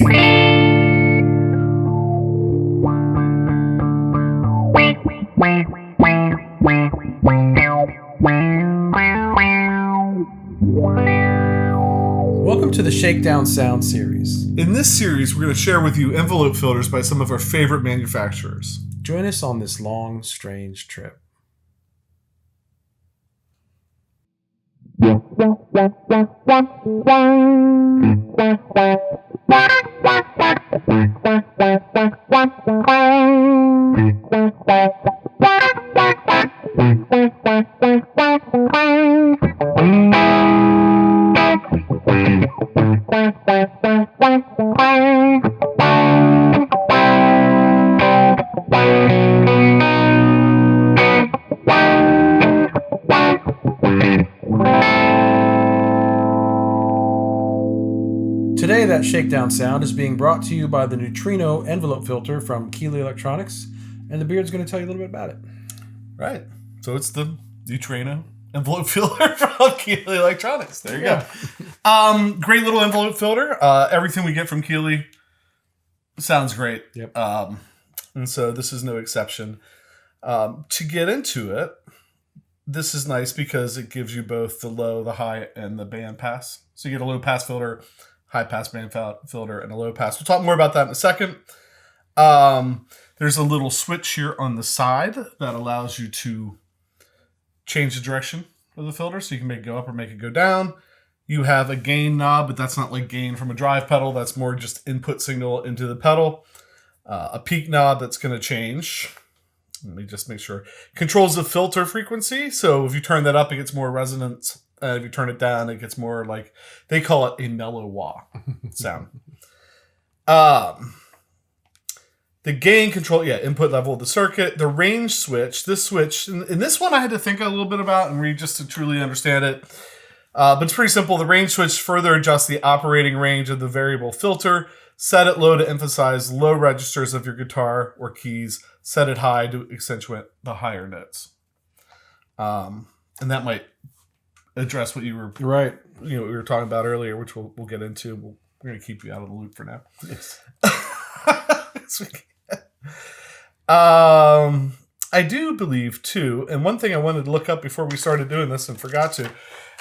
Welcome to the Shakedown Sound series. In this series, we're going to share with you envelope filters by some of our favorite manufacturers. Join us on this long, strange trip. Today, that Shakedown Sound is being brought to you by the Neutrino envelope filter from Keeley Electronics, and the Beard's going to tell you a little bit about it. Right. So it's the Neutrino envelope filter from Keeley Electronics. There you go. Great little envelope filter. Everything we get from Keeley sounds great. Yep. And so this is no exception. To get into it, this is nice because it gives you both the low, the high, and the band pass. So you get a low pass filter, high pass band filter, and a low pass. We'll talk more about that in a second. There's a little switch here on the side that allows you to change the direction of the filter. So you can make it go up or make it go down. You have a gain knob, but that's not like gain from a drive pedal. That's more just input signal into the pedal. A peak knob that's going to change. Let me just make sure. Controls the filter frequency. So if you turn that up, it gets more resonance. If you turn it down, it gets more like, they call it a mellow wah sound. The gain control, input level of the circuit. The range switch, this switch, and this one I had to think a little bit about and read just to truly understand it. But it's pretty simple. The range switch further adjusts the operating range of the variable filter. Set it low to emphasize low registers of your guitar or keys. Set it high to accentuate the higher notes. And that might address what you were what we were talking about earlier, which we'll get into. We're going to keep you out of the loop for now. Yes. I do believe too, and one thing I wanted to look up before we started doing this and forgot to,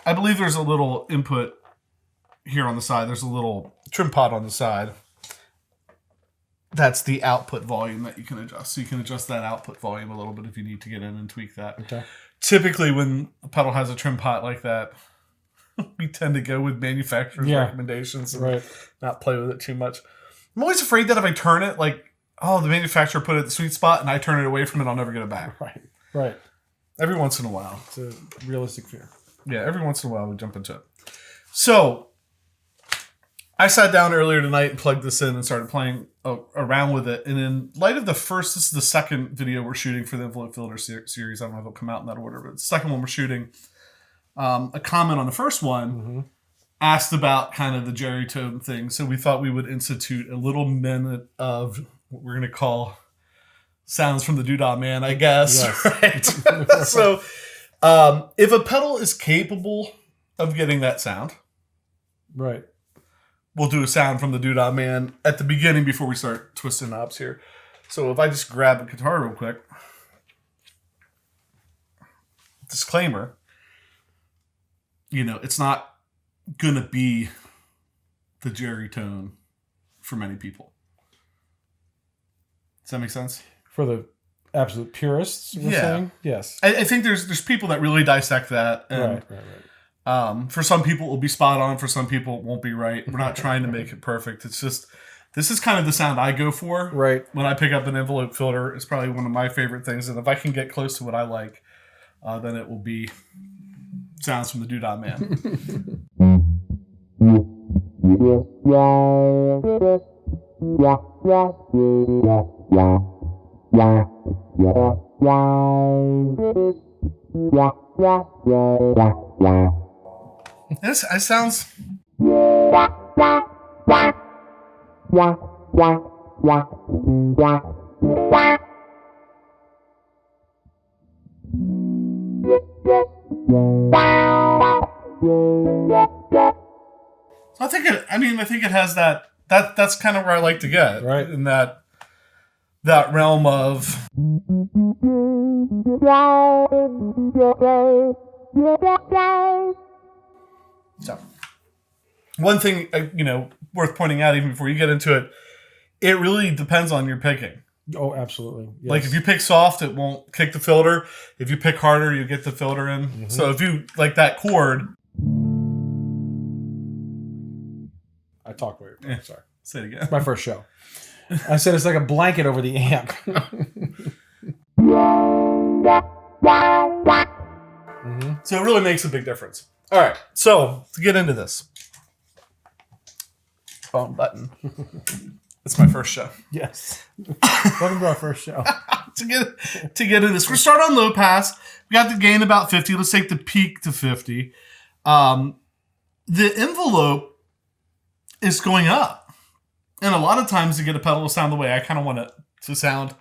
I believe there's a little input here on the side. There's a little trim pot on the side. That's the output volume that you can adjust. So you can adjust that output volume a little bit if you need to get in and tweak that. Okay. Typically, when a pedal has a trim pot like that, we tend to go with manufacturer's recommendations and not play with it too much. I'm always afraid that if I turn it, the manufacturer put it at the sweet spot and I turn it away from it, I'll never get it back. Right. Every once in a while. It's a realistic fear. Yeah, every once in a while we jump into it. So, I sat down earlier tonight and plugged this in and started playing around with it. And in light of this is the second video we're shooting for the envelope filter series. I don't know if it'll come out in that order, but the second one we're shooting. A comment on the first one asked about kind of the Jerry tone thing. So we thought we would institute a little minute of what we're going to call sounds from the DooDah Man, I guess. Yes. Right. So if a pedal is capable of getting that sound. Right. We'll do a sound from the DooDah Man at the beginning before we start twisting knobs here. So if I just grab a guitar real quick. Disclaimer. It's not going to be the Jerry tone for many people. Does that make sense? For the absolute purists, you're saying? Yes. I think there's people that really dissect that. And, right. For some people, it will be spot on. For some people, it won't be right. We're not trying to make it perfect. It's just, this is kind of the sound I go for. Right. When I pick up an envelope filter, it's probably one of my favorite things. And if I can get close to what I like, then it will be sounds from the DooDah Man. This sounds. So I think it has that that's kind of where I like to get. Right. In that realm of... So, one thing, worth pointing out even before you get into it, it really depends on your picking. Oh, absolutely. Yes. Like if you pick soft, it won't kick the filter. If you pick harder, you get the filter in. Mm-hmm. So if you like that chord... I talked weird. Yeah. Sorry. Say it again. It's my first show. I said it's like a blanket over the amp. Mm-hmm. So it really makes a big difference. All right. So to get into this. Phone button. It's my first show. Yes. Welcome to our first show. to get into this, we're start on low pass. We got the gain about 50. Let's take the peak to 50. The envelope is going up. And a lot of times to get a pedal to sound the way I kind of want it to sound,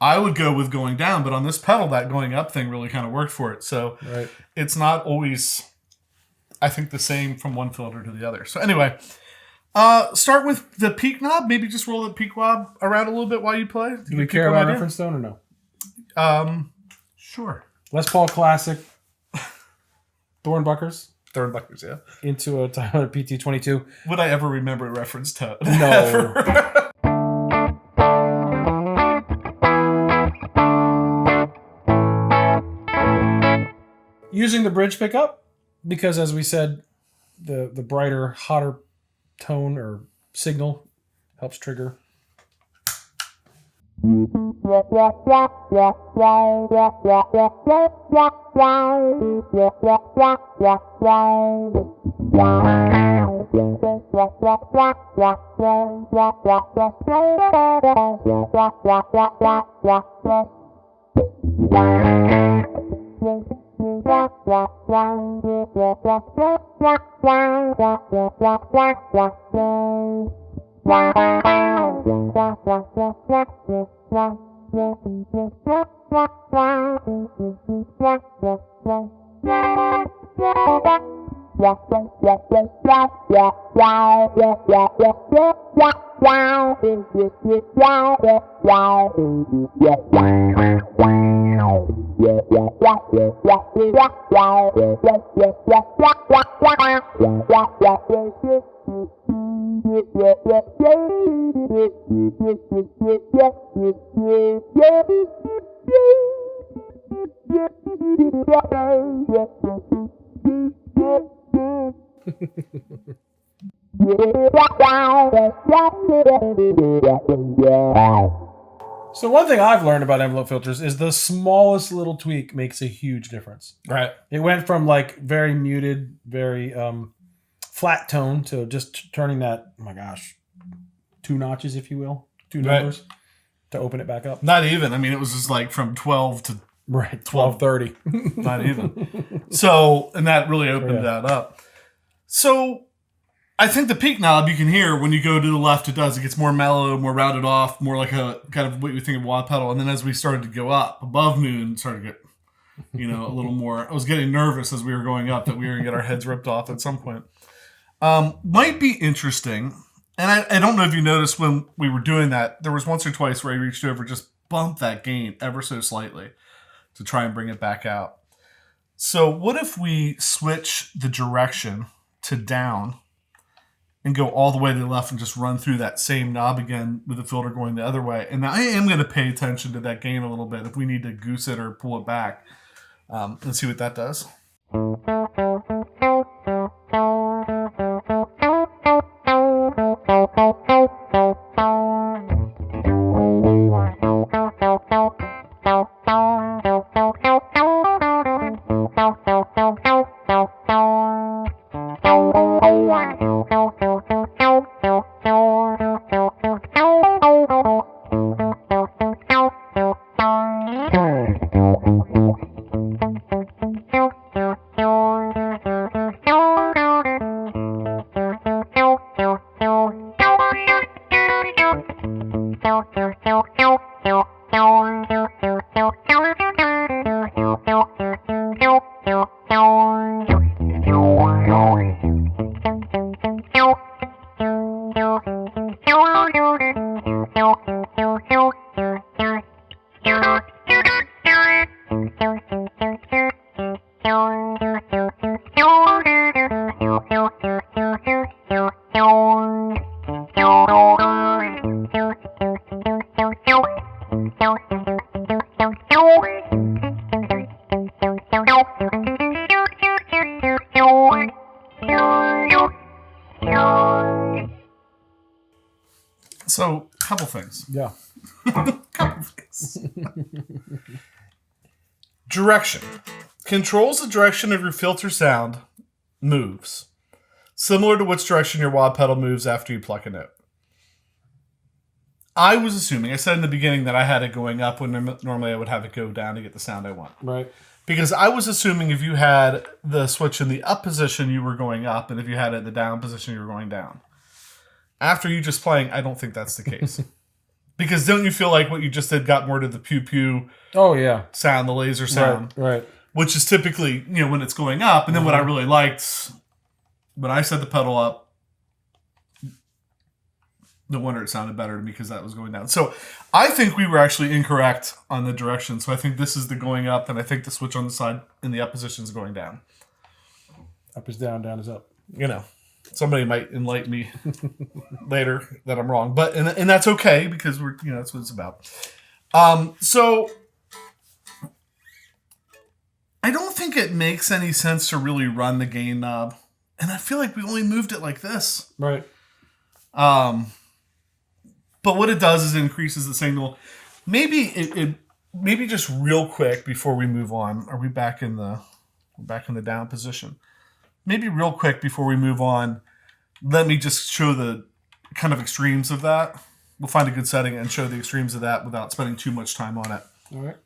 I would go with going down. But on this pedal, that going up thing really kind of worked for it. So It's not always, I think, the same from one filter to the other. So anyway, start with the peak knob. Maybe just roll the peak knob around a little bit while you play. Do we care about reference tone or no? Sure. Les Paul Classic. Thornbuckers. Thornbuckers, yeah. Into a Tyler PT22. Would I ever remember a reference tone? No. Using the bridge pickup, because as we said, the brighter, hotter tone or signal helps trigger. So one thing I've learned about envelope filters is the smallest little tweak makes a huge difference. Right. It went from like very muted, very flat tone to just turning that, oh my gosh, 2 notches, if you will, 2 numbers to open it back up. Not even. I mean, it was just like from 12 to 12:30. Not even. So, and that really opened that up. So I think the peak knob, you can hear when you go to the left, it does. It gets more mellow, more rounded off, more like a kind of what you think of wah pedal. And then as we started to go up above noon, started to get, a little more. I was getting nervous as we were going up that we were going to get our heads ripped off at some point. Might be interesting. And I don't know if you noticed when we were doing that, there was once or twice where I reached over, just bumped that gain ever so slightly to try and bring it back out. So what if we switch the direction to down and go all the way to the left and just run through that same knob again with the filter going the other way? And I am going to pay attention to that gain a little bit if we need to goose it or pull it back. Let's see what that does. So, couple things. Yeah. Couple things. Direction. Controls the direction of your filter sound moves, similar to which direction your wah pedal moves after you pluck a note. I was assuming, I said in the beginning that I had it going up when normally I would have it go down to get the sound I want. Right. Because I was assuming if you had the switch in the up position, you were going up, and if you had it in the down position, you were going down. After you just playing, I don't think that's the case. Because don't you feel like what you just did got more to the pew-pew sound, the laser sound? Right. Which is typically, when it's going up. And then what I really liked, when I set the pedal up, no wonder it sounded better to me because that was going down. So I think we were actually incorrect on the direction. So I think this is the going up, and I think the switch on the side in the up position is going down. Up is down, down is up. Somebody might enlighten me later that I'm wrong, but and that's okay because we're that's what it's about. So I don't think it makes any sense to really run the gain knob, and I feel like we only moved it like this. Right. But what it does is it increases the signal. Maybe it maybe just real quick before we move on. Are we back in the down position? Maybe real quick before we move on, let me just show the kind of extremes of that. We'll find a good setting and show the extremes of that without spending too much time on it. All right.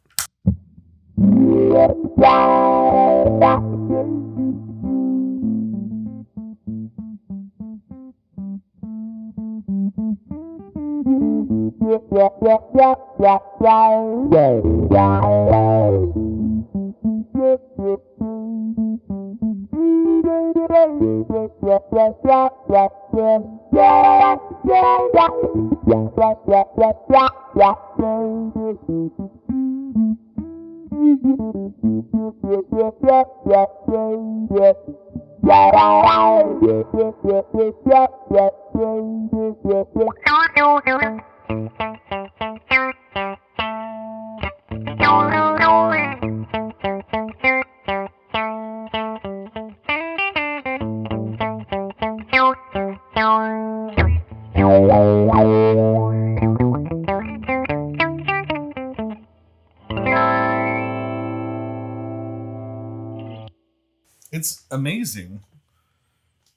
It's amazing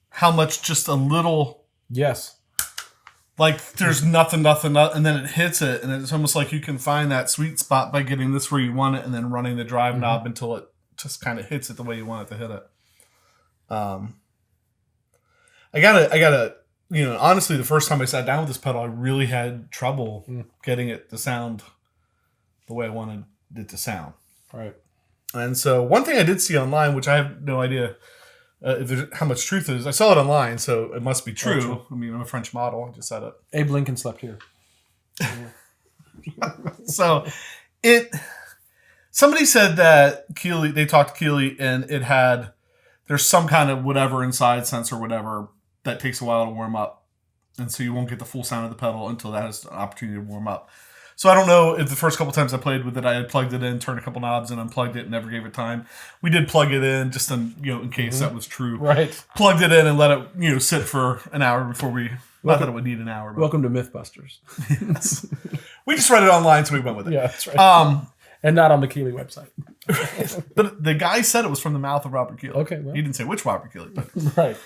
how much just a little... Yes. Like, there's nothing, and then it hits it, and it's almost like you can find that sweet spot by getting this where you want it and then running the drive knob until it just kind of hits it the way you want it to hit it. I gotta, honestly, the first time I sat down with this pedal, I really had trouble getting it to sound the way I wanted it to sound. Right. And so one thing I did see online, which I have no idea how much truth it is. I saw it online, so it must be true. True. I mean, I'm a French model. I just said it. Abe Lincoln slept here. So somebody said that Keeley, they talked to Keeley, and there's some kind of whatever inside sensor, whatever, that takes a while to warm up. And so you won't get the full sound of the pedal until that has an opportunity to warm up. So I don't know if the first couple times I played with it, I had plugged it in, turned a couple knobs, and unplugged it, and never gave it time. We did plug it in just in case that was true. Right. Plugged it in and let it sit for an hour before we. Not that it would need an hour. But. Welcome to Mythbusters. Yes. We just read it online, so we went with it. Yeah, that's right. And not on the Keeley website. But the guy said it was from the mouth of Robert Keeley. Okay, well. He didn't say which Robert Keeley, but right.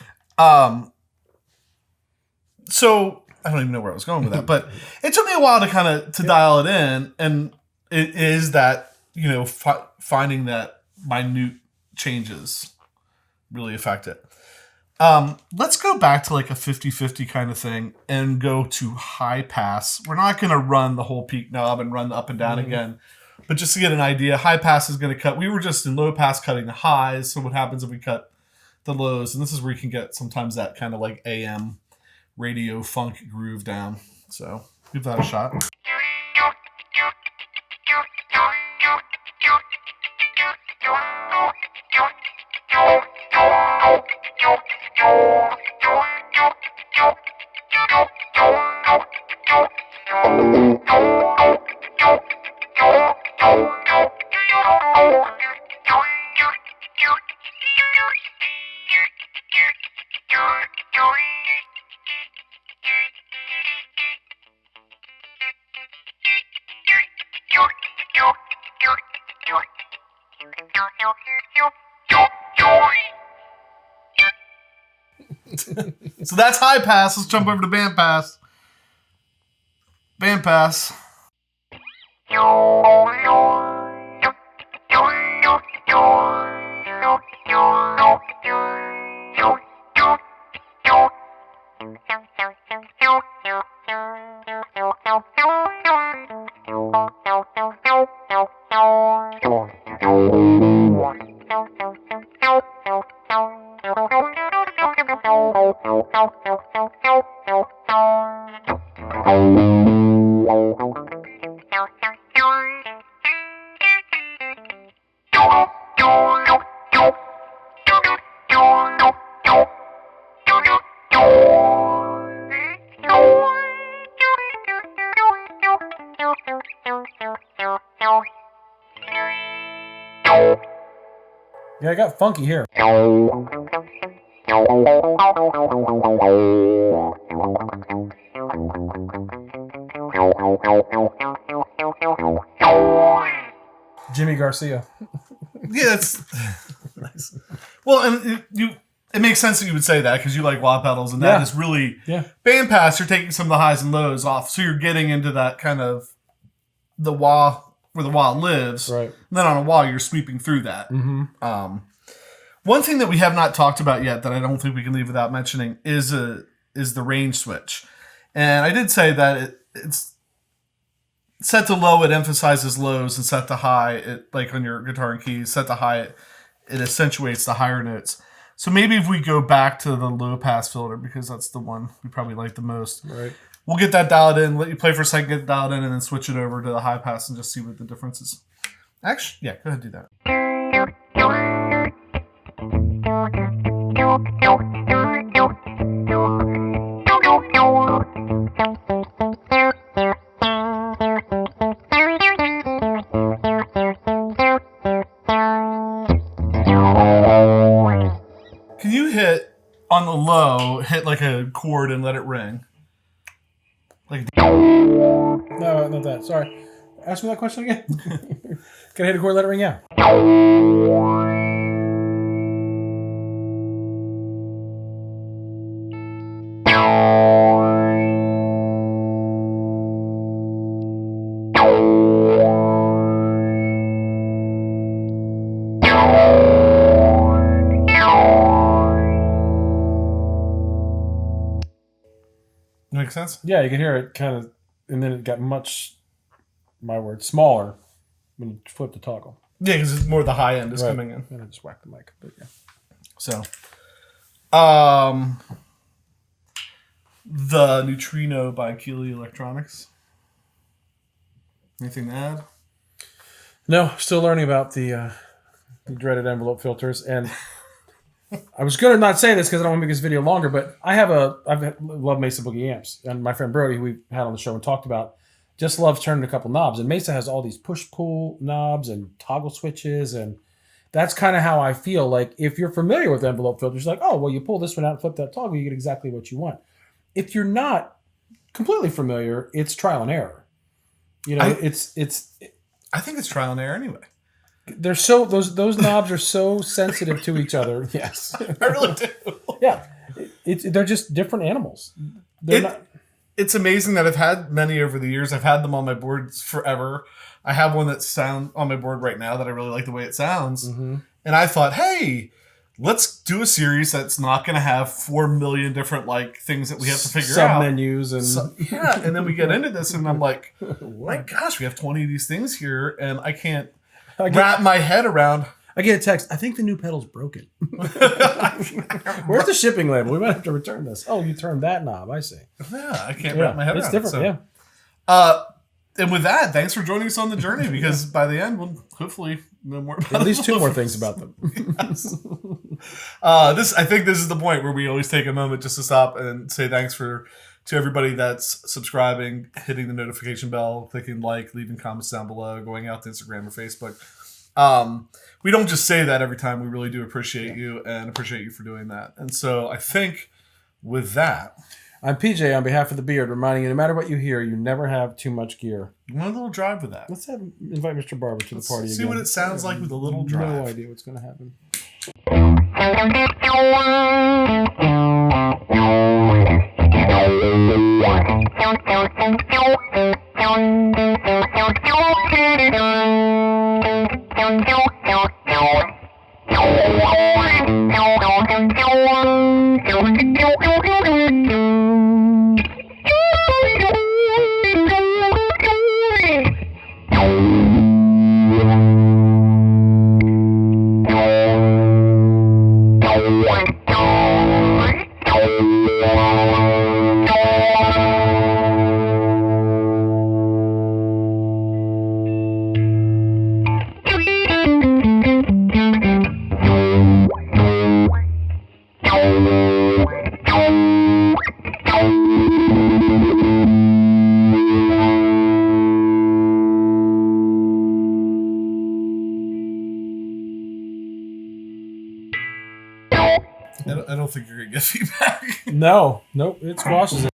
So I don't even know where I was going with that, but it took me a while to dial it in, and it is that finding that minute changes really affect it. Let's go back to like a 50-50 kind of thing and go to high pass. We're not going to run the whole peak knob and run the up and down again, but just to get an idea, high pass is going to cut. We were just in low pass cutting the highs. So what happens if we cut the lows? And this is where you can get sometimes that kind of like AM radio funk groove down. So give that a shot. So that's high pass. Let's jump over to band pass. Band pass. Yeah, I got funky here. Jimmy Garcia. Yeah, that's nice. Well, and it makes sense that you would say that because you like wah pedals, and that is really band pass. You're taking some of the highs and lows off, so you're getting into that kind of the wah where the wah lives. Right. And then on a wah, you're sweeping through that. Mm-hmm. One thing that we have not talked about yet that I don't think we can leave without mentioning is the range switch, and I did say that it's set to low, it emphasizes lows, and set to high, it like on your guitar and keys, set to high, it accentuates the higher notes. So maybe if we go back to the low pass filter, because that's the one we probably like the most. Right. We'll get that dialed in, let you play for a second, get it dialed in, and then switch it over to the high pass and just see what the difference is. Actually, yeah, go ahead and do that. Can you hit on the low, hit like a chord and let it ring? Like No, not that. Sorry. Ask me that question again. Can I hit a chord, let it ring? Yeah. Make sense? Yeah, you can hear it kind of, and then it got much, smaller when you flip the toggle. Yeah, because it's more the high end is coming in. And I just whacked the mic. But yeah. So, the Neutrino by Keeley Electronics. Anything to add? No, still learning about the dreaded envelope filters, and I was going to not say this because I don't want to make this video longer, but I've love Mesa Boogie amps, and my friend Brody, who we had on the show and talked about, just loves turning a couple knobs. And Mesa has all these push-pull knobs and toggle switches, and that's kind of how I feel. Like, if you're familiar with envelope filters, like, oh, well, you pull this one out and flip that toggle, you get exactly what you want. If you're not completely familiar, it's trial and error. You know, I think it's trial and error anyway. They're so those knobs are so sensitive to each other. Yes, I really do. Yeah, they're just different animals. It's amazing that I've had many over the years. I've had them on my boards forever. I have one that's on my board right now that I really like the way it sounds. Mm-hmm. And I thought, hey, let's do a series that's not going to have 4 million different things that we have to figure out. Sub-menus and and then we get into this and I'm like, my gosh, we have 20 of these things here and I can't wrap my head around. I get a text. I think the new pedal's broken. Where's the shipping label? We might have to return this. Oh, you turned that knob. I see. Yeah, I can't wrap my head around it. It's different, yeah. And with that, thanks for joining us on the journey because by the end, we'll hopefully know more about at least 2 more things about them. Yes. I think this is the point where we always take a moment just to stop and say thanks to everybody that's subscribing, hitting the notification bell, clicking like, leaving comments down below, going out to Instagram or Facebook. We don't just say that every time. We really do appreciate you and appreciate you for doing that. And so I think with that, I'm PJ on behalf of the Beard, reminding you no matter what you hear, you never have too much gear. You want a little drive with that? Let's invite Mr. Barber to the party See again. what it sounds like with a little drive. No idea what's going to happen. I don't think you're going to get feedback. No, nope, it squashes it.